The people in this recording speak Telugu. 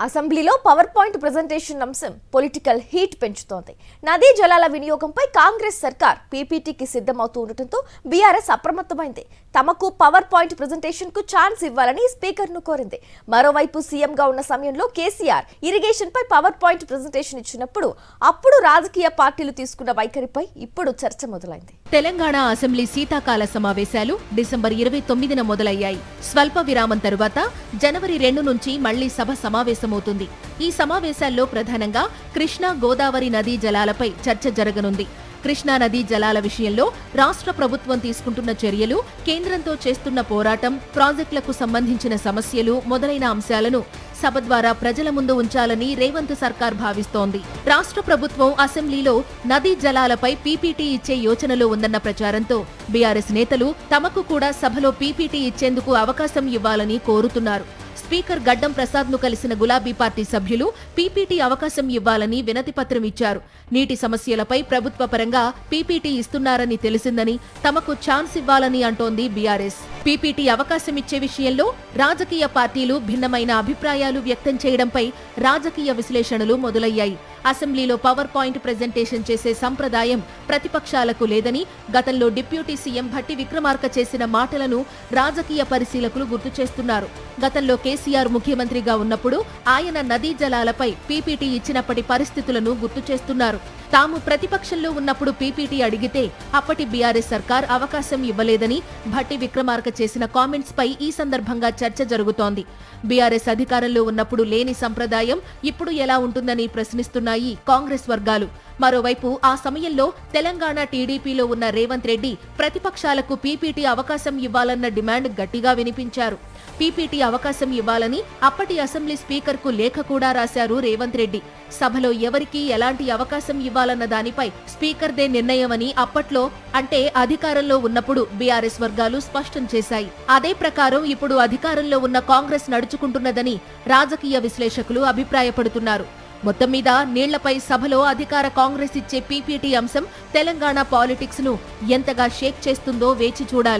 అసెంబ్లీలో పవర్ పాయింట్ ప్రెజెంటేషన్ అంశం పొలిటికల్ హీట్ పెంచుతోంది. నదీ జలాల వినియోగంపై కాంగ్రెస్ సర్కార్ పీపీటీకి సిద్ధమవుతూ ఉండటంతో బీఆర్ఎస్ అప్రమత్తమైంది. తమకు పవర్ పాయింట్ ప్రెజెంటేషన్ కు ఛాన్స్ ఇవ్వాలని స్పీకర్ ను కోరింది. మరోవైపు సీఎంగా ఉన్న సమయంలో కేసీఆర్ ఇరిగేషన్ పై పవర్ పాయింట్ ప్రెజెంటేషన్ ఇచ్చినప్పుడు అప్పుడు రాజకీయ పార్టీలు తీసుకున్న వైఖరిపై ఇప్పుడు చర్చ మొదలైంది. తెలంగాణ అసెంబ్లీ శీతాకాల సమావేశాలు డిసెంబర్ 29న మొదలయ్యాయి. స్వల్ప విరామం తరువాత జనవరి 2 నుంచి మళ్లీ సభ సమావేశమవుతుంది. ఈ సమావేశాల్లో ప్రధానంగా కృష్ణా గోదావరి నదీ జలాలపై చర్చ జరగనుంది. కృష్ణా నదీ జలాల విషయంలో రాష్ట్ర ప్రభుత్వం తీసుకుంటున్న చర్యలు, కేంద్రంతో చేస్తున్న పోరాటం, ప్రాజెక్టులకు సంబంధించిన సమస్యలు మొదలైన అంశాలను సభ ద్వారా ప్రజల ముందు ఉంచాలని రేవంత్ సర్కార్ భావిస్తోంది. రాష్ట్ర ప్రభుత్వం అసెంబ్లీలో నదీ జలాలపై పీపీటీ ఇచ్చే యోచనలో ఉందన్న ప్రచారంతో బీఆర్ఎస్ నేతలు తమకు కూడా సభలో పీపీటీ ఇచ్చేందుకు అవకాశం ఇవ్వాలని కోరుతున్నారు. స్పీకర్ గడ్డం ప్రసాద్ ను కలిసిన గులాబీ పార్టీ సభ్యులు పీపీటీ అవకాశం ఇవ్వాలని వినతిపత్రం ఇచ్చారు. నీటి సమస్యలపై ప్రభుత్వ పరంగా పీపీటీ ఇస్తున్నారని తెలిసిందని తమకు ఛాన్స్ ఇవ్వాలని అంటోంది బీఆర్ఎస్. పీపీటీ అవకాశం ఇచ్చే విషయంలో రాజకీయ పార్టీలు భిన్నమైన అభిప్రాయాలు వ్యక్తం చేయడంపై రాజకీయ విశ్లేషణలు మొదలయ్యాయి. అసెంబ్లీలో పవర్ పాయింట్ ప్రెజెంటేషన్ చేసే సంప్రదాయం ప్రతిపక్షాలకు లేదని గతంలో డిప్యూటీ సీఎం భట్టి విక్రమార్క చేసిన మాటలను రాజకీయ పరిశీలకులు గుర్తు చేస్తున్నారు. గతంలో కేసీఆర్ ముఖ్యమంత్రిగా ఉన్నప్పుడు ఆయన నదీ జలాలపై పీపీటీ ఇచ్చినప్పటి పరిస్థితులను గుర్తు చేస్తున్నారు. తాము ప్రతిపక్షంలో ఉన్నప్పుడు పీపీటీ అడిగితే అప్పటి బీఆర్ఎస్ సర్కార్ అవకాశం ఇవ్వలేదని భట్టి విక్రమార్క చేసిన కామెంట్స్ పై ఈ సందర్భంగా చర్చ జరుగుతోంది. బీఆర్ఎస్ అధికారంలో ఉన్నప్పుడు లేని సంప్రదాయం ఇప్పుడు ఎలా ఉంటుందని ప్రశ్నిస్తున్నాయి కాంగ్రెస్ వర్గాలు. మరోవైపు ఆ సమయంలో తెలంగాణ టీడీపీలో ఉన్న రేవంత్ రెడ్డి ప్రతిపక్షాలకు పీపీటీ అవకాశం ఇవ్వాలన్న డిమాండ్ గట్టిగా వినిపించారు. పీపీటీ అవకాశం ఇవ్వాలని అప్పటి అసెంబ్లీ స్పీకర్ కు లేఖ కూడా రాశారు రేవంత్ రెడ్డి. సభలో ఎవరికి ఎలాంటి అవకాశం ఇవ్వాలన్న దానిపై స్పీకర్దే నిర్ణయమని అప్పట్లో, అంటే అధికారంలో ఉన్నప్పుడు బీఆర్ఎస్ వర్గాలు స్పష్టం చేశాయి. అదే ప్రకారం ఇప్పుడు అధికారంలో ఉన్న కాంగ్రెస్ నడుచుకుంటున్నదని రాజకీయ విశ్లేషకులు అభిప్రాయపడుతున్నారు. మొత్తం మీద నీళ్లపై సభలో అధికార కాంగ్రెస్ ఇచ్చే పీపీటీ అంశం తెలంగాణ పాలిటిక్స్ ను ఎంతగా షేక్ చేస్తుందో వేచి చూడాలి.